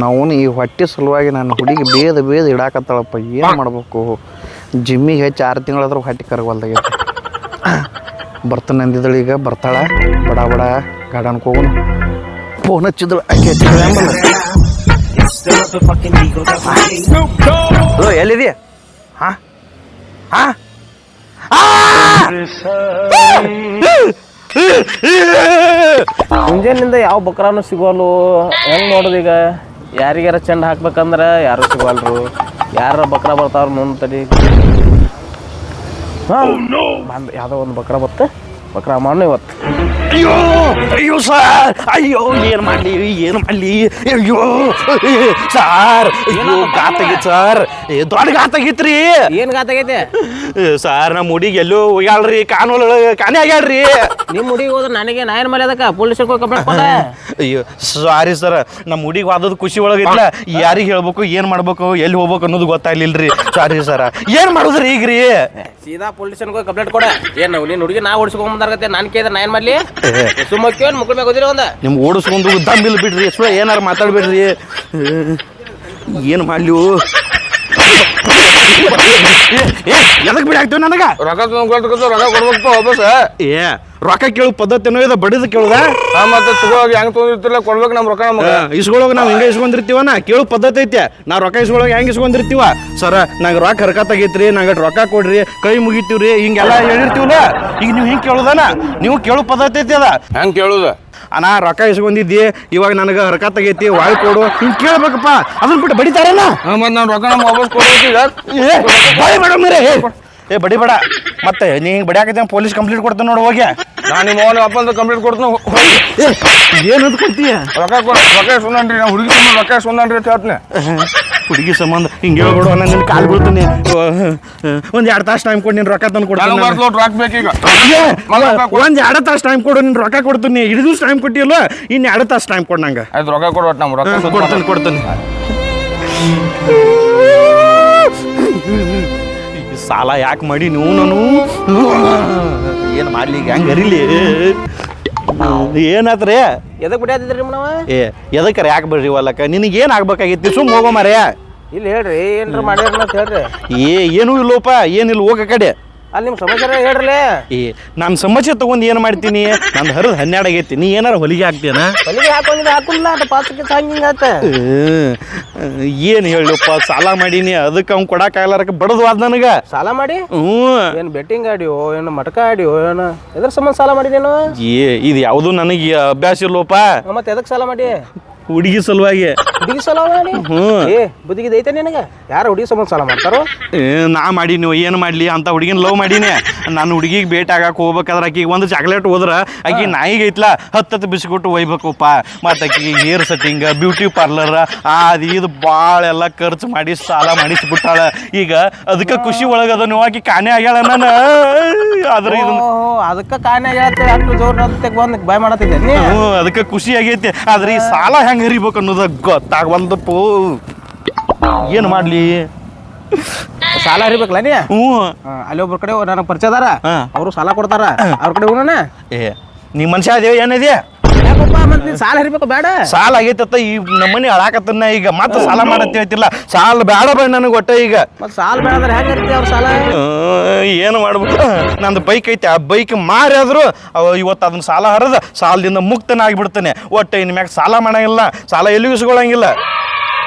ನಾವು ಈ ಹೊಟ್ಟೆ ಸಲುವಾಗಿ ನಾನು ಹುಡುಗಿ ಬೇದ ಇಡಾಕತ್ತಾಳಪ್ಪ. ಏನು ಮಾಡ್ಬೇಕು? ಜಿಮ್ಮಿಗೆ ಹೆಚ್ಚು 6 ತಿಂಗಳಾದ್ರೂ ಹೊಟ್ಟೆ ಕರಗಲ್ದಾಗೈತೆ. ಬರ್ತಾನೆ ಅಂದಿದ್ದಳು, ಈಗ ಬರ್ತಾಳ. ಬಡ ಬಡ ಗಾರ್ಡನ್ಗೆ ಹೋಗೋನು. ಫೋನ್ ಹಚ್ಚಿದ್ರು, ಆಕೆ ಹಚ್ಚಿದ್ರು ಎಂಬಲ್ಲ. ಹಲೋ, ಎಲ್ಲಿದೆಯಾ? ಹಾಂ ಹಾಂ ಮುಂಜಾನಿಂದ ಯಾವ ಬಕ್ರಾನು ಸಿಗೋಲ್ವು. ಹೆಂಗೆ ನೋಡೋದು ಈಗ? ಯಾರಿಗಾರ ಚೆಂಡ ಹಾಕ್ಬೇಕಂದ್ರೆ ಯಾರು ಸಿಗೋಲ್ರು. ಯಾರ ಬಕ್ರ ಬರ್ತಾವ್ರ ಮುಂದೆ ತಡಿ. ಹಾಂ ಬಂದು ಯಾವುದೋ ಒಂದು ಬಕ್ರ ಬತ್ತೆ. ಬಕ್ರ ಮಾಡು ಇವತ್ತು. ಅಯ್ಯೋ ಅಯ್ಯೋ ಸರ್, ಅಯ್ಯೋ ಏನು ಮಾಡಲಿ ಅಯ್ಯೋ ಸಾರ್, ಅಯ್ಯೋ ಗಾತಾಗೈತೆ ಸರ್, ದೊಡ್ಡ ಗಾತಾಗೈತ್ರಿ. ಏನು ಗಾತಾಗೈತೆ ಸರ್? ನಮ್ಮ ಹುಡುಗಿ ಎಲ್ಲೋ ಹೋಗ್ಯಾಳ್ರಿ, ಕಾಣೆ ಆಗ್ಯಾಳ್ರಿ. ನಿಮ್ಮ ಹುಡುಗಿ ಹೋದ್ರೆ ನನಗೆ ನಾಯನ್ ಮೇಲೆ ಅದಕ್ಕೆ ಪೊಲೀಸ್ ಕಂಪ್ಲೇಂಟ್ ಕೊಡ. ಅಯ್ಯೋ ಸಾರಿ ಸರ್, ನಮ್ಮ ಹುಡುಗಿ ವಾದದ ಖುಷಿ ಒಳಗಿಲ್ಲ. ಯಾರಿಗೆ ಹೇಳ್ಬೇಕು, ಏನು ಮಾಡ್ಬೇಕು, ಎಲ್ಲಿ ಹೋಗ್ಬೇಕು ಅನ್ನೋದು ಗೊತ್ತಾಗ್ಲಿಲ್ರಿ. ಸಾರಿ ಸರ. ಏನು ಮಾಡೋದ್ರಿ ಈಗ ರೀ? ಸೀದಾ ಪೊಲೀಸ್ ಕಂಪ್ಲೇಂಟ್ ಕೊಡ. ಏನು ನಿನ್ನ ಹುಡುಗಿ ನಾ ಓಡಿಸ್ಕೊಂಬಂದಾಗತ್ತೆ. ನಾನು ಕೇಳಿದ್ರೆ ನಾಯನ್ ಮಾಡ್ಲಿ? ಸುಮ್ಮಕ್ಕೆ ಮುಕ್ಳ ಮ್ಯಾಗ ಹೋದಿರ ಒಂದ ನಿಮ್ಗೆ ಓಡಿಸ್ಕೊಂಡು ದಮ್ಮಿಲ್ ಬಿಡ್ರಿ. ಎಷ್ಟು ಏನಾರು ಮಾತಾಡ್ಬೇಡ್ರಿ. ಏನು ಮಾಡ್ಲಿ? ಎದಕ್ ಬಿಡಿ ಆಗ್ತೇವೆ ನನಗ? ರೊಕ್ಕ ರೊಕ್ಕ ಕೊಡ್ಬೇಕು ವಾಪಸ್. ರೊಕ್ಕ ಕೇಳು ಪದ್ಧತಿನೋ ಇದು ಬಡಿದ ಕೇಳುದ? ಮತ್ತೆ ತಗೋಗಿ ಹೆಂಗ್ ತೊಗೊಂಡಿರ್ತಿಲ್ಲ ಕೊಡ್ಬೇಕು ನಮ್ಮ ರೊಕ್ಕ. ಇಸ್ಕೊಳೋಗ ನಾವು ಹಿಂಗೆ ಇಸ್ಕೊಂಡಿರ್ತೀವನ? ಕೇಳು ಪದ್ಧತಿ ಐತೆ. ನಾವು ರೊಕ್ಕ ಇಸ್ಕೊಳೋಗ ಹೆಂಗೆ ಇಸ್ಕೊಂಡಿರ್ತೀವ? ಸರ ನಂಗೆ ರೊಕ್ಕ ಹರ್ಕತ್ತಾಗೈತ್ರಿ, ನಂಗೆ ರೊಕ್ಕ ಕೊಡ್ರಿ, ಕೈ ಮುಗಿತೀವ್ರಿ, ಹಿಂಗೆಲ್ಲ ಹೇಳಿರ್ತೀವಲ್ಲ. ಈಗ ನೀವು ಹಿಂಗೆ ಕೇಳೋದನ? ನೀವು ಕೇಳು ಪದ್ಧತಿ ಐತಿ ಅದ. ಹೆಂಗ್ ಕೇಳುದ? ಅಣ್ಣ ರೊಕ್ಕ ಇಸ್ಕೊಂಡಿದ್ದಿ, ಇವಾಗ ನನಗೆ ಹರ್ಕತ್ತಾಗೈತಿ, ವಾಯ್ ಕೊಡು, ಹಿಂಗೆ ಕೇಳ್ಬೇಕಪ್ಪ. ಅದನ್ನ ಬಿಟ್ಟು ಬಡಿತಾರಲ್ಲ. ಮತ್ತೆ ನಾನು ರೊಕ್ಕ ನಮ್ಮ ವಾಪಸ್ ಕೊಡ್ಬೇಕು ಮೇಡಮ್. ಬಡಿ ಬೇಡ ಮತ್ತೆ. ನೀ ಹಿಂಗೆ ಬಡಿಯಾಕೈತಿ, ಪೊಲೀಸ್ ಕಂಪ್ಲೇಂಟ್ ಕೊಡ್ತೇನೆ ನೋಡು. ಹೋಗಿ ನಾನು ನಿಮ್ಮ ಅವನ ಅಪ್ಪಂದ ಕಂಪ್ಲೇಂಟ್ ಕೊಡ್ತೀನಿ. ಏನು ಕೊಡ್ತೀಯ? ರೊಕ್ಕ ಇಸ್ಕೊಂಡ್ರಿ, ನಾವು ಹುಡುಗಿ ಸಂಬಂಧ ರೊಕ್ಕ ಇಸ್ಕೊಂಡ್ರಿ ಅಂತ ಹೇಳ್ತೀನಿ. ಹುಡುಗಿ ಸಂಬಂಧ ಹಿಂಗೆ ಹೇಳ್ಬಿಡು, ನಾನು ನಿನ್ನ ಕಾಲು ಬೀಳ್ತೀನಿ. ಒಂದು 2 ತಾಸು ಟೈಮ್ ಕೊಡು, ನೀನು ರೊಕ್ಕ ತಂದು ಕೊಡ್ತೀನಿ. ರೊಕ್ಕ ಬೇಕೀಗ. ಒಂದು 2 ತಾಸು ಟೈಮ್ ಕೊಡು, ನೀನು ರೊಕ್ಕ ಕೊಡ್ತೀನಿ. 2 ದಿವಸ ಟೈಮ್ ಕೊಟ್ಟಿಯಲ್ಲ, ಇನ್ನು 2 ತಾಸು ಟೈಮ್ ಕೊಡು ನಂಗೆ. ಆಯ್ತು, ರೊಕ್ಕ ಕೊಡು. ನಮ್ಮ ರೊಕ್ಕ ಕೊಡ್ತೀನಿ. ಸಾಲ ಯಾಕೆ ಮಾಡಿ ನೀವು? ನಾನು ಏನು ಮಾಡ್ಲಿ ಈಗ? ಹೆಂಗೆ ಅರಿಲಿ? ಏನಾತ್ರಿ? ಎದಕ್ಕೆ ಬಿಡಾತಿದ್ರಿ ನಾವು? ಎದಕ್ಕಾರ ಯಾಕೆ ಬರ್ರಿ ಹೊಲಕ್ಕ? ನಿನಗೇನು ಆಗ್ಬೇಕಾಗಿತ್ತು? ಸುಮ್ಮ ಹೋಗೋ ಮಾರ್ಯ. ಇಲ್ಲಿ ಹೇಳ್ರಿ, ಏನ್ರ ಮಾಡ್ಯಾರ ಅಂತ ಹೇಳ್ರಿ. ಏನೂ ಇಲ್ಲೋಪ, ಏನಿಲ್ಲ, ಹೋಗ ಕಡೆ. ಅಲ್ಲಿ ನಿಮ್ಮ ಸಮಾಚಾರ ಹೇಳ್ರಲ್ಲ. ನಾನು ಸಮಸ್ಯೆ ತಗೊಂಡು ಏನು ಮಾಡ್ತೀನಿ? ನಂದು ಹರಿದು 12 ಆಗೈತಿ. ನೀ ಏನಾರ ಹೊಲಿಗೆ ಹಾಕ್ತೀನ? ಹೊಲಿಗೆ ಹಾಕೊಂಡಿದ್ರೆ ಹಾಕಿಲ್ಲ, ಅದು ಪಾತ್ರಕ್ಕೆ ಹಂಗಿಂಗಾತ. ಏನು ಹೇಳಪ್ಪ, ಸಾಲ ಮಾಡೀನಿ, ಅದಕ್ಕೆ ಅವ್ನು ಕೊಡಕ್ಕಾಗಲಾರಕ್ಕೆ ಬಡದ್ವಾದ ನನಗೆ. ಸಾಲ ಮಾಡಿ? ಏನು ಬೆಟ್ಟಿಂಗ್ ಆಡಿಯೋ, ಏನು ಮಟಕ ಆಡಿಯೋ, ಏನು ಎದ್ರ ಸಂಬಂಧ ಸಾಲ ಮಾಡಿದೇನು? ಇದು ಯಾವುದು ನನಗೆ ಅಭ್ಯಾಸ ಇಲ್ಲೋಪ. ಮತ್ತೆ ಎದಕ್ಕೆ ಸಾಲ ಮಾಡಿ? ಹುಡುಗಿ ಸಲುವಾಗಿ. ಹುಡುಗಿ ಸಾಲ ಮಾಡಿ? ಬುದ್ಧಿಗೆ ಐತೆ ನಿನಗೆ? ಯಾರು ಹುಡುಗಿ ಸಂಬಂಧ ಸಾಲ ಮಾಡ್ತಾರೋ? ನಾ ಮಾಡಿ ನೀವು ಏನು ಮಾಡಲಿ ಅಂತ ಹುಡುಗಿನ ಲವ್ ಮಾಡೀನಿ. ನಾನು ಹುಡುಗಿಗೆ ಭೇಟಿ ಆಗಕ್ಕೆ ಹೋಗ್ಬೇಕಾದ್ರೆ ಆಕಿಗೆ ಒಂದು ಚಾಕ್ಲೇಟ್ ಹೋದ್ರೆ ಆಕಿ ನಾಯಿಗೆ ಐತ್ಲ 10 ಬಿಸ್ಕೊಟ್ಟು ಒಯ್ಬೇಕಪ್ಪ. ಮತ್ತು ಆಕಿಗೆ ಹೇರ್ ಸೆಟ್ಟಿಂಗ್, ಬ್ಯೂಟಿ ಪಾರ್ಲರ್, ಅದು ಇದು ಭಾಳ ಎಲ್ಲ ಖರ್ಚು ಮಾಡಿ ಸಾಲ ಮಾಡಿಸ್ಬಿಟ್ಟಾಳ. ಈಗ ಅದಕ್ಕೆ ಖುಷಿ ಒಳಗದ ನೀವು ಆಕಿ ಕಾಣೆ ಆಗ್ಯಾಳ. ನಾನು ಆದ್ರೆ ಇದು ಅದಕ್ಕೆ ಕಾಣೆ ಆಗ್ಯಾಳ ಅಷ್ಟು ಜೋರ್ ಅಂತ ಬಂದು ಬಾಯ್ ಮಾಡತ್ತಿದ್ದೆ. ಅದಕ್ಕೆ ಖುಷಿ ಆಗೈತಿ. ಆದ್ರೆ ಈ ಸಾಲ ಹೆಂಗೆ ಹರಿಬೇಕು ಅನ್ನೋದು ಗೊತ್ತಾಗವಲ್ದಪ್ಪು. ಏನು ಮಾಡಲಿ? ಸಾಲ ಹರಿಬೇಕಲ್ಲ ನೀ? ಅಲ್ಲಿ ಒಬ್ರ ಕಡೆ ನನಗೆ ಪರಿಚಯ ಅದಾರ, ಅವರು ಸಾಲ ಕೊಡ್ತಾರ. ಅವ್ರ ಕಡೆ ಹೋಗೋಣ. ನೀ ಮನುಷ್ಯ ಅದೇವ ಏನಿದೆ? ಯಾಕಪ್ಪ ಮತ್ತೆ ಸಾಲ ಹರಿಬೇಕು ಬೇಡ? ಸಾಲ ಆಗೈತತ್ತ ಈ ನಮ್ಮನೆ ಹಾಳಾಕತ್ತನ್ನ. ಈಗ ಮತ್ತೆ ಸಾಲ ಮಾಡತ್ತೆ ಹೇಳ್ತಿಲ್ಲ. ಸಾಲ ಬೇಡ ಬೇಡ ನನಗೆ ಒಟ್ಟ. ಈಗ ಮತ್ತೆ ಸಾಲ ಬೇಡಂದ್ರೆ ಹೆಂಗೆ ಇರ್ತೀವಿ ಅವ್ರ ಸಾಲ? ಏನು ಮಾಡ್ಬೇಕು? ನಂದು ಬೈಕ್ ಐತೆ, ಆ ಬೈಕ್ ಮಾರಾದ್ರು ಇವತ್ತು ಅದನ್ನ ಸಾಲ ಹರಿದ ಸಾಲದಿಂದ ಮುಕ್ತನಾಗಿಬಿಡ್ತಾನೆ. ಒಟ್ಟು ಇನ್ನು ಮ್ಯಾಗ ಸಾಲ ಮಾಡಂಗಿಲ್ಲ, ಸಾಲ ಎಲ್ಲಿಗೂ ಇಸ್ಕೊಳಂಗಿಲ್ಲ.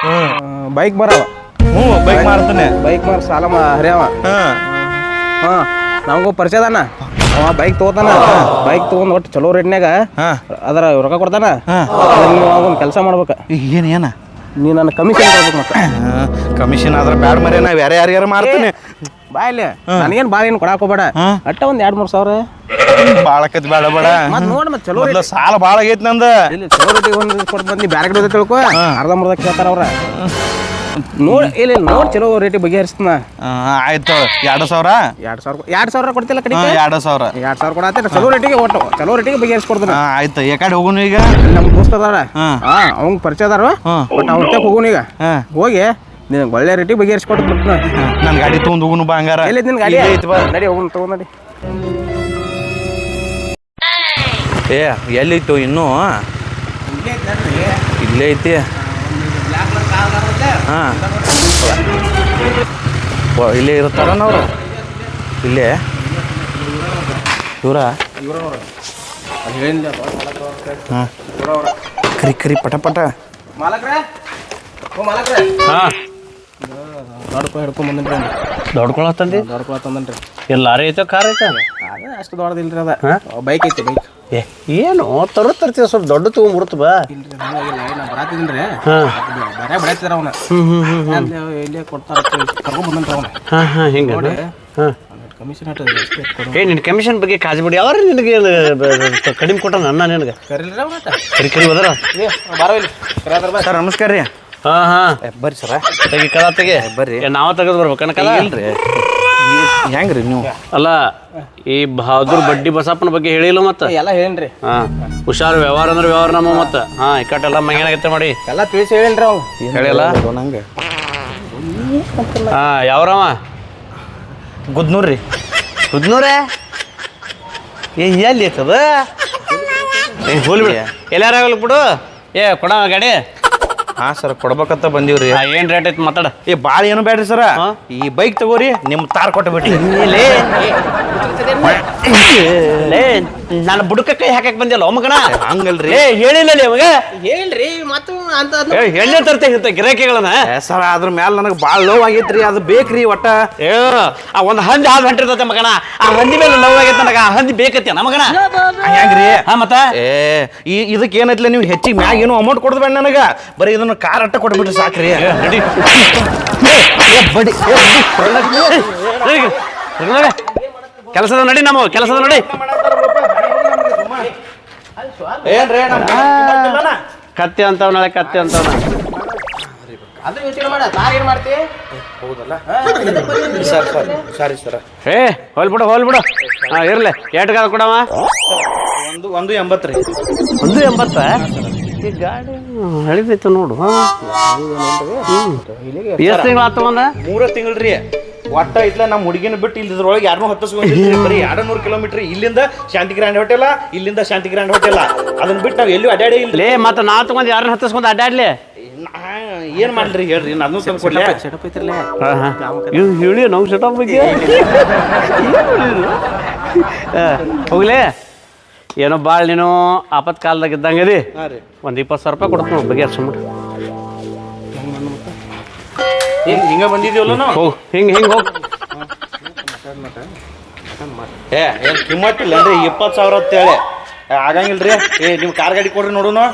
ಬೈಕ್ ಬರವ? ಬೈಕ್ ಮಾರ್ತಾನೆ. ಬೈಕ್ ಮಾರ ಸಾಲ ಹರಿಯವ. ನಮಗೂ ಪರಿಚಯ ಅದಾನ. ಅವ ಬೈಕ್ ತಗೋತಾನ. ಬೈಕ್ ತಗೊಂಡ್ ಒಟ್ಟು ಚಲೋ ರೇಟ್ನ್ಯಾಗ ಅದರ ರೊಕ್ಕ ಕೊಡ್ತಾನ. ನೀವು ಒಂದು ಕೆಲಸ ಮಾಡ್ಬೇಕು. ಏನ? ನೀ ನನ್ನ ಕಮಿಷನ್ ಕೊಡ್ಬೇಕು. ಮತ್ತೆ ಕಮಿಷನ್ ಆದ್ರೆ ಬ್ಯಾಡ ಮರೆ, ನಾ ಬೇರೆ ಯಾರ್ಯಾರು ಮಾಡ್ತೀನಿ. ಬಾಯಲ್ಲಿ ನನಗೇನು ಭಾಳ ಏನು ಕೊಡಾಕ್ ಹೋಗ್ಬೇಡ. ಅಟ್ಟ ಒಂದು 2-3 ಸಾವಿರ ಬಾಳಕತ್ ಬೇಡ ಬೇಡ. ಮತ್ತೆ ನೋಡಿ, ಮತ್ತೆ ಚಲೋ ಸಾಲ ಭಾಳ ಆಗೈತಿ ನಂದು. ಇಲ್ಲಿ ಚಲೋ ರೇಟಿಗೆ ಒಂದು ಕೊಟ್ಟು ಬಂದು ಬೇರೆ ಕಡೆ ತಿಳ್ಕೊ. ಅರ್ಧಂಬರ್ಧ ಕೇಳ್ತಾರ ಅವ್ರ. ನೋಡಿ ಇಲ್ಲಿ ನೋಡಿ ಚಲೋ ರೇಟಿಗೆ ಬಗೆಹರಿಸ್ತಾನ. ಆಯ್ತು. 2,000 ಕೊಡ್ತಿಲ್ಲ ಕಡೆ? 2,000 ಕೊಡತ್ತೆ. ಚಲೋ ರೇಟಿಗೆ ಒಟ್ಟು ಚಲೋ ರೇಟಿಗೆ ಬಗೆಹರಿಸ್ಕೊಡ್ತಾನೆ. ಆಯ್ತು. ಯಾಕಡೆ ಹೋಗೋನು ಈಗ? ನಮ್ಮ ದೋಸ್ತ ಅದಾರ, ಅವ್ನ ಪರಿಚಯ ಅದಾರ. ಬಟ್ ಅವ್ರ ತಕ್ಕ ಹೋಗೋನು. ಈಗ ಹೋಗಿ ನಿನಗೆ ಒಳ್ಳೆ ರೇಟಿಗೆ ಬಗೆಹರಿಸ್ಕೊಡ್ತೀನಿ. ನನ್ನ ಗಾಡಿ ತೊಗೊಂಡು ಹೋಗೋನು ಬಾ. ಹಂಗಾರ ಎಲ್ಲಿ ನಿನ್ನ ಗಾಡಿ ಐತಿ? ಬಾ ನಡಿ ಹೋಗೋಣ, ತಗೊಂಡು ನಡಿ. ಎಲ್ಲೈತು ಇನ್ನೂ? ಇಲ್ಲೇ ಐತಿ. ಹಾಂ ಇಲ್ಲೇ ಇರ್ತಾರಣ್ಣ ಅವರು ಇಲ್ಲೇ ಇವರ ಹಾಂ ಕರಿ ಕರಿ ಪಟ ಪಟ ಹಾಂ ದೊಡ್ಡ ಹಿಡ್ಕೊಂಡ್ ಬಂದ್ರಿ ದೊಡ್ಕೊಳತ್ತಂದಿ ದೊಡ್ಕೊಳತ್ತಂದ್ರಿ ಎಲ್ಲ ಲಾರಿ ಐತೆ ಕಾರ್ ಐತೆ ಅದ ಅಷ್ಟು ದೊಡ್ಡದಿಲ್ರಿ ಅದ ಬೈಕ್ ಐತಿ ಬೈಕ್ ಏ ಏನು ತರ್ತೀವಿ ಸ್ವಲ್ಪ ದೊಡ್ಡ ತೊಗೊಂಡ್ಬಿಡ್ತು ಬಾ ಇಲ್ರಿ ಹಂಗಾಗಿಲ್ಲ ನಾ ಬರಾತಿದ್ದೀನ್ರಿ ಹಾಂ ಬರೇ ಬಡಾತಿದ್ರ ಅವನ ಇಲ್ಲೇ ಕೊಡ್ತಾರ ಕರ್ಕೊಂಡ್ ಬಂದ್ರಿ ಅವನ ಹಾಂ ಹಿಂಗೆ ಹಾಂ ಕಮಿಷನ್ ಏ ನಿನ್ನ ಕಮಿಷನ್ ಬಗ್ಗೆ ಕಾಜಿ ಬಿಡಿ ಅವ್ರ ನಿನಗೆ ಕಡಿಮೆ ಕೊಟ್ಟ ನನ್ನ ನಿನಗೆ ಕರೀಲ್ರಿ ಅವನ ಕರಿ ಕರಿ ಹೋದ್ರ ಬಾರೋ ಇಲ್ಲಿ ಸರ್ ನಮಸ್ಕಾರ ರೀ ಹಾಂ ಹಾಂ ಬರ್ರಿ ಸರ ತೆಗಿ ಕದ ತೆಗಿ ಬರ್ರಿ ನಾವ ತೆಗೆದು ಬರ್ಬೇಕನ್ನ ಕದ ಇಲ್ರಿ ಹೆಂಗ್ರಿ ನೀವು ಅಲ್ಲ ಈ ಬಹದ್ದೂರ್ ಬಡ್ಡಿ ಬಸಪ್ಪನ ಬಗ್ಗೆ ಹೇಳಿಲ್ಲ ಮತ್ತೆ ಎಲ್ಲ ಹೇಳೇನ್ರಿ ಹಾಂ ಹುಷಾರು ವ್ಯವಹಾರ ಅಂದ್ರೆ ವ್ಯವಹಾರ ನಮ್ಮ ಮತ್ತೆ ಹಾಂ ಇಕ್ಕಟ್ಟೆಲ್ಲ ಮಂಗೇನಾಗತ್ತೆ ಮಾಡಿ ಎಲ್ಲ ತಿಳಿಸಿ ಹೇಳೇನ್ರಿ ಅವ್ ಹೇಳಿಲ್ಲ ನಂಗೆ ಹಾಂ ಯಾವ್ರವ ಗುದ್ನೂರ್ರಿ ಕುದ್ನೂರೇ ಏ ಎಲ್ಲಿ ಐತದ ಏ ಹೋಲ್ ಬಿಡಿ ಎಲ್ಲಾರ ಆಗಲ್ ಬಿಡು ಏ ಕೊಡ ಗಾಡಿ ಹಾಂ ಸರ್ ಕೊಡ್ಬೇಕಂತ ಬಂದೀವ್ರಿ ಏನು ರೇಟ್ ಐತಿ ಮಾತಾಡ ಏ ಭಾಳ ಏನು ಬೇಡ್ರಿ ಸರ ಈ ಬೈಕ್ ತಗೋರಿ ನಿಮ್ಮ ತಾರ್ ಕೊಟ್ಟು ಬಿಡ್ರಿ ನಾನು ಬುಡಕ ಕೈ ಹಾಕಕ್ ಬಂದಿಲ್ಲ ಮಗನ ಹಂಗಲ್ರಿ ಏ ಹೇಳಿಲ್ಲ ಅವಾಗ ಹೇಳ್ರಿ ಮತ್ತು ಅಂತ ಎಣ್ಣೆ ತರ್ತೇವೆ ಗಿರಾಕಿಗಳನ್ನ ಸರ್ ಅದ್ರ ಮ್ಯಾಲ ನನಗೆ ಭಾಳ ಲವ್ ಆಗೈತ್ರಿ ಅದು ಬೇಕ್ರಿ ಒಟ್ಟ ಏ ಆ ಒಂದು ಹಂದಿ ಹಾದು ಹೊಂಟಿರ್ತೈತೆ ಮಗನ ಆ ಹಂದಿ ಮೇಲೆ ಲವ್ ಆಗೈತೆ ನನಗ ಆ ಹಂದಿ ಬೇಕತ್ತೆ ಮಗನ ಹೆಂಗ್ರಿ ಹಾ ಮತ್ತ ಇದಕ್ಕೆ ಏನೈತ್ಲ ನೀವು ಹೆಚ್ಚಿಗೆ ಮ್ಯಾಗ ಏನು ಅಮೌಂಟ್ ಕೊಡ್ಬೇಡ ನನಗೆ ಬರೀ ಇದನ್ನು ಕಾರ್ ಅಟ್ಟ ಕೊಟ್ಬಿಟ್ರಿ ಸಾಕ್ರಿ ನಡಿ ಬಡಿ ಕೆಲಸದ ನಡಿ ನಮ್ಮ ಕೆಲಸದ ನಡಿ ಏನ್ರಿ ಕತ್ತಿ ಅಂತವ್ ನಾಳೆ ಕತ್ತಿ ಅಂತವ್ ಅದು ಯೋಚನೆ ಮಾಡ ತಾರ್ ಏನ್ ಮಾಡ್ತಿ ಸರ್ ಸರ್ ಸಾರಿ ಸರ ಏ ಹೋಲ್ಬಿಡು ಹೋಲ್ಬಿಡು ಹಾ ಇರ್ಲಿ ಏಟ್ಗಾದ ಕೊಡವ 180 ರೀ 180 ಈ ಗಾಡಿ ಹಳಿದೈತೆ ನೋಡು ಎಷ್ಟು ತಿಂಗಳು ಆತ ಒಂದ 3 ತಿಂಗಳು ರೀ ಒಟ್ಟ ಇಟ್ಲ ನಮ್ಮ ಹುಡುಗಿನ ಬಿಟ್ಟು ಇಲ್ಲಿದ್ರೊಳಗೆ ಯಾರನ್ನೂ ಹತ್ತಿಸ್ಕೊಂಡಿದ್ರಿ ಬರೀ 200 ಕಿಲೋಮೀಟರ್ ಇಲ್ಲಿಂದ ಶಾಂತಿ ಗ್ರ್ಯಾಂಡ್ ಹೋಟೆಲ ಇಲ್ಲಿಂದ ಶಾಂತಿ ಗ್ರ್ಯಾಂಡ್ ಹೋಟೆಲ ಅದನ್ನ ಬಿಟ್ಟು ನಾವು ಎಲ್ಲೂ ಅಡ್ಡಾಡೇ ಇಲ್ಲ ಲೇ ಮತ್ತೆ ನಾ ತಗೊಂಡು ಯಾರನ್ನ ಹತ್ತಿಸ್ಕೊಂಡು ಅಡ್ಡಾಡ್ಲಿ ಏನ್ ಮಾಡ್ರಿ ಹೇಳ್ರಿ ನಾನು ತಂದು ಕೊಡ್ಲಿ ಸೆಟಪ್ ಐತ್ರಲ್ಲ ಹೇಳಿ ನಾವು ಸೆಟಪ್ ಬಗ್ಗೆ ಹೋಗ್ಲಿ ಏನೋ ಭಾಳ ನೀನು ಆಪತ್ ಕಾಲದಾಗ ಇದ್ದಂಗದಿ ಒಂದು 20,000 ರೂಪಾಯಿ ಕೊಡ್ತು ನೋಡಿ ಬಗ್ಗೆ ಸುಮ್ಮನೆ ಹಿಂಗ ಬಂದಿದ್ದೀವಲ್ಲ ನಾವು ಹೋಗ್ ಹಿಂಗೆ ಹೋಗ್ ಏನ್ ಕಿಮ್ಮತ್ತಿಲ್ಲ ಅಂದ್ರೆ 20,000 ಅಂತೇಳಿ ಆಗಂಗಿಲ್ರಿ ಏ ನೀವು ಕಾರ್ ಗಾಡಿ ಕೊಡ್ರಿ ನೋಡುನು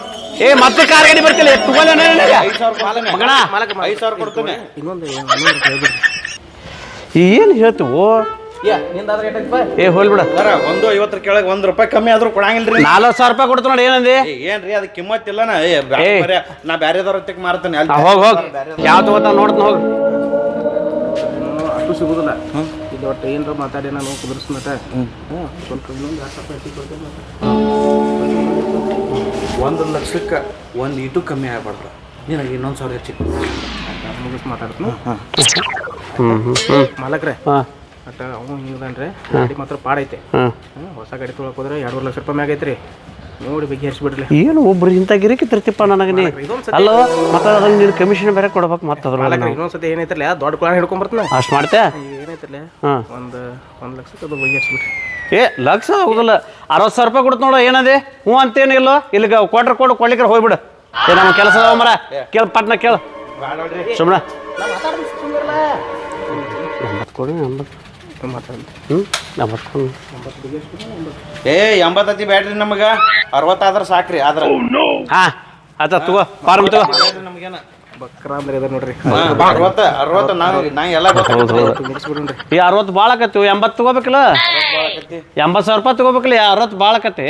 ಏ ಮತ್ತೆ ಕಾರ್ ಗಾಡಿ ಬರ್ತಿಲ್ಲ ತಗೋಲ್ಲ 5,000 ಮಗನ 5,000 ಕೊಡ್ತೇನೆ ಏನು ಹೇಳ್ತೀವೋ ಏ ಹೋಲ್ಬಿಡ ಸರ 150 ಕೆಳಗೆ 1 ರೂಪಾಯಿ ಕಮ್ಮಿ ಆದ್ರೂ ಕೊಡಂಗಿಲ್ರಿ 40,000 ರೂಪಾಯಿ ಕೊಡ್ತು ನೋಡಿ ಏನಂದಿ ಏನ್ರಿ ಅದಕ್ಕೆ ಕಿಮ್ಮತ್ತಿಲ್ಲ ನಾ ಬ್ಯಾರೆದವ್ರ ತೆಗ್ ಮಾರ್ತೇನೆ ಹೋಗ್ ಹೋಗ್ ಯಾವ ತಗೋತಾವ ನೋಡ್ತ ಹೋಗ್ ಅಷ್ಟು ಸಿಗುದಿಲ್ಲ ಇದು ಒಟ್ಟು ಏನ್ರ ಮಾತಾಡಿ ನಾನು ಕುದುರಿಸ್ಮಟ ಸ್ವಲ್ಪ ಇನ್ನೊಂದು 1 ಲಕ್ಷಕ್ಕೆ 1 ಇಟು ಕಮ್ಮಿ ಆಗ್ಬಾರ್ದು ನಿನಗೆ ಇನ್ನೊಂದು 1,000 ಹೆಚ್ಚಿಗೆ ಮುಗಿಸ್ ಮಾತಾಡ್ತೀನಿ ಮಾಲಕ್ರೆ ಅಟ್ಟ ಅವನು ಹಿಂಗದನ್ರಿ ಗಾಡಿ ಮಾತ್ರ ಪಾಡೈತೆ ಹೊಸ ಗಾಡಿ ತೊಗೊಳಕ್ ಹೋದ್ರೆ 2 ಲಕ್ಷ ರೂಪಾಯಿ ಮ್ಯಾಗ ಐತ್ರಿ ನೋಡಿ ಬಗ್ಗೆ ಹರಿಸ್ಬಿಡ್ರಿ ಏನು ಒಬ್ರು ಇಂಥ ಗಿರಿಕಿ ತರ್ತಿಪ್ಪ ನನಗೆ ನೀ ಅಲ್ಲ ಮತ್ತೆ ಅದನ್ನ ನೀನು ಕಮಿಷನ್ ಬೇರೆ ಕೊಡ್ಬೇಕು ಮತ್ತೆ ಅದ್ರ ಇನ್ನೊಂದ್ಸತಿ ಏನೈತ್ರಲ್ಲ ದೊಡ್ಡ ಕೊಳ ಹಿಡ್ಕೊಂಡ್ ಬರ್ತಾನೆ ಅಷ್ಟು ಮಾಡ್ತೇ ಏನೈತ್ರಲ್ಲ ಹಾಂ ಒಂದು ಲಕ್ಷಕ್ಕೆ ಅದು ಬಗ್ಗೆ ಹರಿಸ್ಬಿಡ್ರಿ ಏ ಲಕ್ಷ ಹೋಗುದಿಲ್ಲ 60,000 ರೂಪಾಯಿ ಕೊಡ್ತು ನೋಡು ಏನದೆ ಹ್ಞೂ ಅಂತೇನಿಲ್ಲ ಇಲ್ಲಿಗೆ ಕೊಡ್ಲಿಕ್ಕೆ ಹೋಗ್ಬಿಡು ಏ ನಮ್ಮ ಕೆಲಸ ಮರ ಕೇಳ ಪಟ್ನ ಕೇಳ ಸುಮ್ಮನೆ 80 ಕೊಡಿ 80 ಏ 80 ಬ್ಯಾಟ್ರಿ ನಮಗ 60 ಆದ್ರ ಸಾಕ್ರಿ ಆದ್ರ ಹಾ ಆತ ತಗೋ ಫಾರ್ಮ್ ತಗೋ ನಮಗೇನ ಬಕ್ರ ಅಂದ್ರೆ ಇದೆ ನೋಡ್ರಿ 60 ನಾ ಎಲ್ಲ ಈ 60 ಭಾಳ ಆಕತ್ತಿ 80 ತಗೋಬೇಕಲ್ಲ 80,000 ರೂಪಾಯಿ ತಗೋಬೇಕಲ್ಲ 60 ಭಾಳ ಆಕತಿ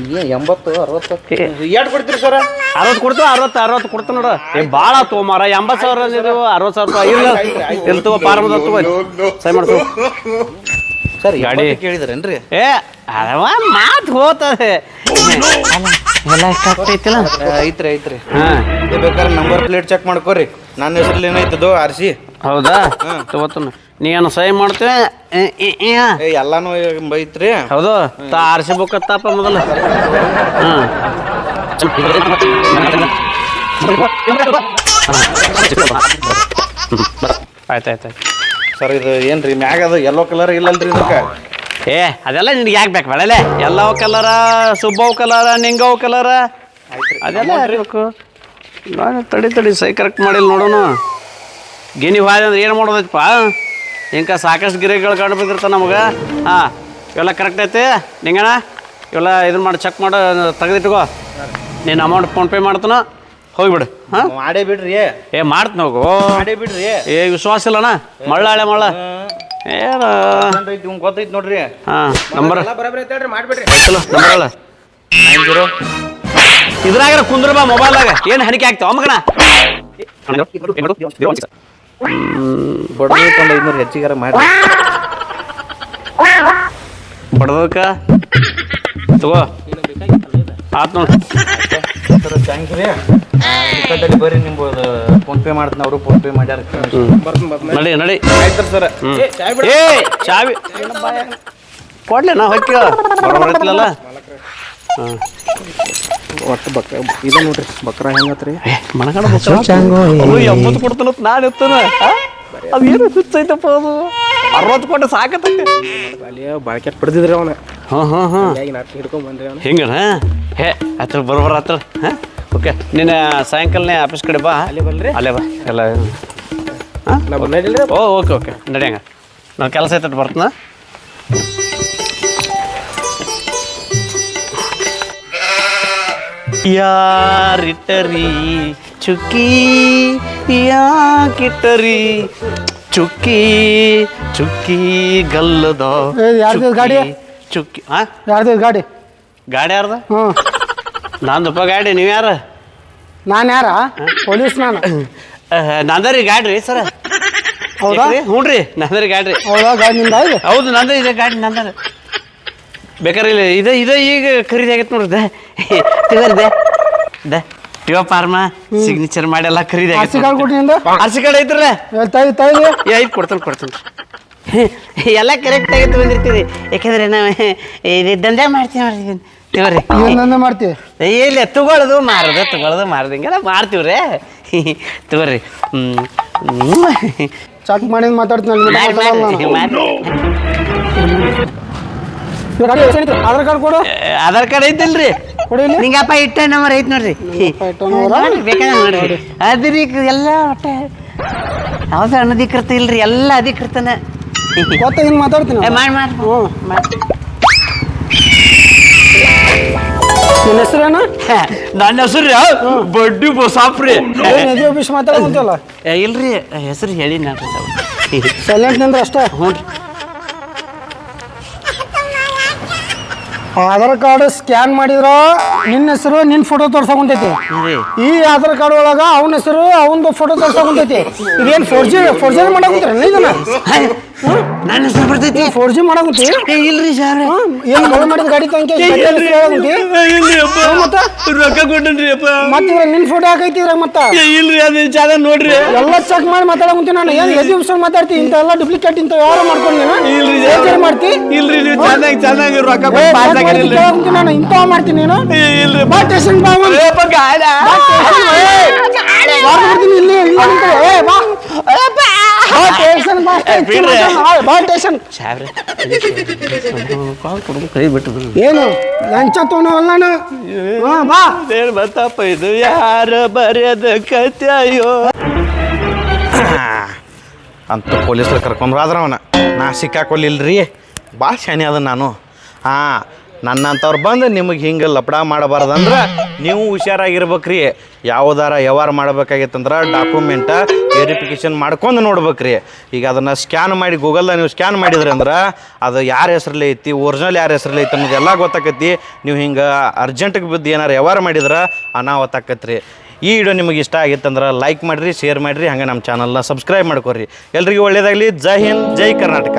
80 60 ಎಷ್ಟು ಕೊಡ್ತೀರಿ ಸರ್ 60 ಕೊಡ್ತು 60 ಕೊಡ್ತು ನೋಡು ಏ ಭಾಳ ತಗೋಮಾರ 80,000 60,000 ರೂಪಾಯಿ ಇಲ್ಲಿ ತಗೋ ಫಾರ್ಮ್ ತಗೋ ಸೈ ಮಾಡ್ತು ಸರ್ ಗಾಡಿ ಕೇಳಿದ್ರೇನ್ರಿ ಏ ಅವ ಮಾತು ಹೋತದೆ ಎಲ್ಲ ಎಷ್ಟಾಗ್ತೈತಿಲ್ಲ ಐತ್ರಿ ಬೇಕಾದ್ರೆ ನಂಬರ್ ಪ್ಲೇಟ್ ಚೆಕ್ ಮಾಡ್ಕೋರಿ ನನ್ನ ಹೆಸರಲ್ಲಿ ಏನೈತದು RC ಹೌದಾ ತಗೋತನ ನೀನು ಸೈ ಮಾಡ್ತೇವೆ ಎಲ್ಲಾನು ಐತ್ರಿ ಹೌದು ಆರ್ಸಿ ಬುಕ್ ತಪ್ಪ ಮೊದಲು ಆಯ್ತು ಸರ್ ಇದು ಏನ್ರಿ ಮ್ಯಾಗ ಅದು ಯೆಲ್ಲೋ ಕಲರ್ ಇಲ್ಲಲ್ರಿ ಇದಕ್ಕೆ ಏ ಅದೆಲ್ಲ ನಿನಗೆ ಯಾಕೆ ಬೇಕು ಬೇಡಲೆ ಎಲ್ಲವ ಕಲರ ಸುಬ್ಬವ್ ಕಲರ ನಿಂಗವ್ ಕಲರ ಅದೆಲ್ಲ ಹಾಕ್ಬೇಕು ನಾನು ತಡಿ ಸೈ ಕರೆಕ್ಟ್ ಮಾಡಿಲ್ಲ ನೋಡೋಣ ಗಿನಿ ಹೋದ ಅಂದ್ರೆ ಏನು ಮಾಡೋದೈತಪ್ಪ ಇಂಕ ಸಾಕಷ್ಟು ಗಿರಿಗಳು ಕಂಡು ಬಿದ್ದಿರ್ತಾವೆ ನಮಗೆ ಹಾಂ ಇವೆಲ್ಲ ಕರೆಕ್ಟ್ ಐತಿ ನಿಂಗಣ ಇವೆಲ್ಲ ಇದನ್ನ ಮಾಡಿ ಚೆಕ್ ಮಾಡು ತೆಗೆದಿಟ್ಕೋ ನೀನು ಅಮೌಂಟ್ ಫೋನ್ಪೇ ಮಾಡ್ತಾನ ಹೋಗಿಬಿಡು ಹಾಂ ಮಾಡೇ ಬಿಡ್ರಿ ಏ ಮಾಡ್ತೀನಿ ಹೋಗು ಮಾಡೇ ಬಿಡ್ರಿ ಏ ವಿಶ್ವಾಸ ಇಲ್ಲಣ್ಣ ಮಳ್ಳ ಏನು ಗೊತ್ತೈತಿ ನೋಡ್ರಿ ಹಾಂ ನಂಬರ್ ಬರೋಬ್ರಿ ಐತೆ ಹೇಳ್ರಿ ಮಾಡ್ಬಿಡ್ರಿ ಆಯ್ತಲ್ಲ ನಂಬರ್ ಅಲ್ಲ 90 ಇದ್ರಾಗ ಕುಂದ್ರ ಬಾ ಮೊಬೈಲ್ದಾಗ ಏನು ಹಣಿಕೆ ಆಗ್ತಾವ ಮಗನ ಬಡ್ದು 500 ಹೆಚ್ಚಿಗಾರ ಮಾಡಿ ಬಡ್ದಕ್ಕ ತಗೋ ಆತ್ ನೋಡಿ ಸರ್ ಥ್ಯಾಂಕ್ ರೀ ಟಿಕೆಟಲ್ಲಿ ಬರ್ರಿ ನಿಮ್ದು ಫೋನ್ಪೇ ಮಾಡ್ತೀನಿ ಅವರು ಫೋನ್ಪೇ ಮಾಡ್ಯಾರ ನಡಿ ಆಯ್ತು ಸರ್ ಏ ಚಾವಿ ಕೊಡ್ಲಿ ನಾ ಹೊಕ್ಕಿ ಬರೋಬರತ್ತಿಲ್ಲಲ್ಲ ಹಾಂ ಒಟ್ಟು ಇದು ನೋಡ್ರಿ ಬಕ್ರ ಹೆಂಗತ್ರಿ ಮನಗಡ 80 ಕೊಡ್ತಾನತ್ ನಾನು ಎತ್ತಾನ ಅದು ಏನು ಹುಚ್ಚೈತಪ್ಪ ಅದು 60 ಕೊಟ್ಟು ಸಾಕತ್ತಕ್ಕೆ ಅಲ್ಲಿ ಬಾಳ್ಕೆಟ್ ಪಡೆದಿದ್ರಿ ಅವನ ಹಾಂ ಈಗ ನಾಲ್ಕು ಹಿಡ್ಕೊಂಡ್ ಬಂದ್ರಿ ಅವನು ಹಿಂಗಣ ಹೇ ಹತ್ರ ಬರೋಬರ ಹತ್ರ ಹಾಂ ಓಕೆ ನೀನು ಸಾಯಂಕಾಲನೇ ಆಫೀಸ್ ಕಡೆ ಬಾ ಅಲ್ಲಿ ಬಲ್ರಿ ಅಲ್ಲೇ ಬಾ ಎಲ್ಲ ಹಾಂ ನಾ ಬಂದಿಲ್ರಿ ಓಕೆ ನಡಿಯಂಗ ನಾನು ಕೆಲಸ ಐತಟ್ ಬರ್ತೀನ ಯಾರಿಟ್ಟರಿ ಚುಕ್ಕಿ ಯಾಕಿಟ್ಟರಿ ಚುಕ್ಕಿ ಗಲ್ಲದ ಗಾಡಿ ಚುಕ್ಕಿ ಹಾಂ ಯಾರ್ದು ಗಾಡಿ ಗಾಡಿ ಯಾರ್ದ ಹ್ಞೂ ನಂದಪ್ಪ ಗಾಡಿ ನೀವು ಯಾರು ನಾನು ಯಾರ ಪೊಲೀಸ್ ನಾನು ನಂದರಿ ಗಾಡಿ ರೀ ಸರ ಹೌದಾ? ಹ್ಞೂ ರೀ ನಂದರಿ ಗಾಡಿ ರೀ ಹೌದಾ ಗಾಡಿ ನಿಂದ ಇದೆ ಹೌದು ನಂದ ಇದೆ ಗಾಡಿ ನಂದರ ಬೇಕಾರೆ ಇಲ್ಲ ಇದೆ ಈಗ ಖರೀದಿ ಆಗೈತೆ ನೋಡ್ರಿ ಟಿವ ಫಾರ್ಮ ಸಿಗ್ನೇಚರ್ ಮಾಡಿ ಎಲ್ಲ ಖರೀದಿ ಆರ್ಸಿ ಕಾರ್ಡ್ ಕೊಟ್ಟು ನಿಂದ ಆರ್ಸಿ ಕಾರ್ಡ್ ಐತ್ರಲ್ಲ ತಾಯಿ ಐದು ಕೊಡ್ತಾನೆ ಎಲ್ಲ ಕರೆಕ್ಟ್ ಆಗೈತೆ ಬಂದಿರ್ತೀರಿ ಯಾಕಂದ್ರೆ ನಾವು ಇದು ದಂಧೆ ಮಾಡ್ತೀವಿ ನೋಡ್ರಿ ತಿವ್ರಿ ಏನನ್ನ ಮಾಡ್ತೀವಿ ಇಲ್ಲ ತಗೊಳ್ಳೋದು ಮಾರೋದು ಹಿಂಗೆಲ್ಲ ಮಾಡ್ತೀವ್ರಿ ತಗೋರಿ ಚೆಕ್ ಮಾಡಿ ಮಾತಾಡ್ತೀನಿ ಆಧಾರ್ ಕಾರ್ಡ್ ಕೊಡು ಆಧಾರ್ ಕಾರ್ಡ್ ಐತಿಲ್ರಿ ಕೊಡಿ ಇಲ್ಲಿ. ನಿಂಗಪ್ಪ ಇಟ್ಟ ನಂಬರ್ ಐತಿ ನೋಡ್ರಿ ಬೇಕಾದ್ರೆ ನೋಡ್ರಿ ಅದ್ರಿ ಎಲ್ಲ ಒಟ್ಟೆ ಯಾವ್ದು ಅನಧಿಕೃತ ಇಲ್ರಿ ಎಲ್ಲ ಅಧಿಕೃತನ ಗೊತ್ತ ಹಿಂಗೆ ಮಾತಾಡ್ತೀನಿ ಮಾಡಿ ನಿನ್ನ ಹೆಸರೇನು ನನ್ನ ಹೆಸರು ಬಡ್ಡಿ ಬಸಾಪ್ರಿ ನಿಧಿ ಆಫೀಸ್ ಮಾತಾಡೋಂತಲ್ಲ ಇಲ್ರಿ ಹೆಸರು ಹೇಳಿ ನೋಡ್ರಿ ಸೈಲೆಂಟ್ ನಿಂದ್ರೆ ಅಷ್ಟೇ ಹ್ಞೂ ರೀ ಆಧಾರ್ ಕಾರ್ಡ್ ಸ್ಕ್ಯಾನ್ ಮಾಡಿದ್ರ ನಿನ್ನ ಹೆಸರು ನಿನ್ನ ಫೋಟೋ ತೋರ್ಸಕೊಂತೈತಿ ಈ ಆಧಾರ್ ಕಾರ್ಡ್ ಒಳಗ ಅವನ ಹೆಸರು ಅವನದು ಫೋಟೋ ತೋರ್ಸಕೊಂತೈತಿ ಇದೇನು ಫೋರ್ಜರಿ ಮಾಡಾಕುಂತೀರ ಇದನ್ನ ನನ್ನ ಹೆಸರು ಬರ್ತೈತಿ 4G ಮಾಡಾಕುಂತಿ ಇಲ್ರಿ ಸರ್ ಏನು ಮಳೆ ಮಾಡಿದ ಗಾಡಿ ತಂಕೆ ಮತ್ತೆ ರೊಕ್ಕ ಕೊಟ್ಟನ್ರಿ ಅಪ್ಪ ಮತ್ತೆ ನಿನ್ನ ಫೋಟೋ ಹಾಕೈತಿ ಇದ್ರಾಗ ಮತ್ತೆ ಇಲ್ರಿ ಅದು ಚಾದ ನೋಡ್ರಿ ಎಲ್ಲ ಚೆಕ್ ಮಾಡಿ ಮಾತಾಡಕುಂತೀನಿ ನಾನು ಏನು ಎದ್ದು ವಿಷಯ ಮಾತಾಡ್ತಿ ಇಂಥ ಎಲ್ಲ ಡೂಪ್ಲಿಕೇಟ್ ಇಂಥ ಯಾರು ಮಾಡ್ಕೊಂಡು ನೀನು ಮಾಡ್ತಿ ಇಲ್ರಿ ನೀವು ಚೆನ್ನಾಗಿ ರೊಕ್ಕ ಕೇಳಾಕುಂತೀನಿ ನಾನು ಇಂಥವ ಮಾಡ್ತೀನಿ ನೀನು ಇಲ್ರಿ ಬಾ ಸ್ಟೇಷನ್ ಬಾ ಇಲ್ಲಿ ಕೈ ಬಿಟ್ಟು ಏನು ಲಂಚ ತೊಗೊಂಡವಲ್ಲ ಬಾ ಏನು ಬತ್ತಪ್ಪ ಇದು ಯಾರ ಬರೆಯದ ಕಥೆಯೋ ಅಂತ ಪೊಲೀಸರು ಕರ್ಕೊಂಡ್ರಾದ್ರ ಅವನ ನಾ ಸಿಕ್ಕಾಕೊಲ್ಲಿಲ್ರಿ ಭಾಳ ಶಾನೆ ಅದ ನಾನು ಹಾಂ ನನ್ನಂಥವ್ರು ಬಂದು ನಿಮಗೆ ಹಿಂಗೆ ಲಪಡ ಮಾಡಬಾರ್ದಂದ್ರೆ ನೀವು ಹುಷಾರಾಗಿರ್ಬೇಕ್ರಿ ಯಾವುದಾರ ವ್ಯವಹಾರ ಮಾಡ್ಬೇಕಾಗಿತ್ತಂದ್ರೆ ಡಾಕ್ಯುಮೆಂಟ ವೆರಿಫಿಕೇಷನ್ ಮಾಡ್ಕೊಂಡು ನೋಡ್ಬೇಕ್ರಿ ಈಗ ಅದನ್ನು ಸ್ಕ್ಯಾನ್ ಮಾಡಿ ಗೂಗಲ್ದಾಗ ನೀವು ಸ್ಕ್ಯಾನ್ ಮಾಡಿದ್ರಿ ಅಂದ್ರೆ ಅದು ಯಾರ ಹೆಸ್ರಲ್ಲಿ ಐತಿ ಒರಿಜಿನಲ್ ಯಾರ ಹೆಸ್ರಲ್ಲಿ ಐತಿ ಅನ್ನೋದೆಲ್ಲ ಗೊತ್ತಾಕೈತಿ ನೀವು ಹಿಂಗೆ ಅರ್ಜೆಂಟಿಗೆ ಬಿದ್ದು ಏನಾರು ವ್ಯವಹಾರ ಮಾಡಿದ್ರೆ ಅನಾಹುತ ಆಕತ್ರಿ ಈ ವಿಡಿಯೋ ನಿಮಗೆ ಇಷ್ಟ ಆಗಿತ್ತಂದ್ರೆ ಲೈಕ್ ಮಾಡಿರಿ ಶೇರ್ ಮಾಡಿರಿ ಹಾಗೆ ನಮ್ಮ ಚಾನಲ್ನ ಸಬ್ಸ್ಕ್ರೈಬ್ ಮಾಡ್ಕೊರಿ ಎಲ್ರಿಗೂ ಒಳ್ಳೆಯದಾಗಲಿ ಜೈ ಹಿಂದ್ ಜೈ ಕರ್ನಾಟಕ.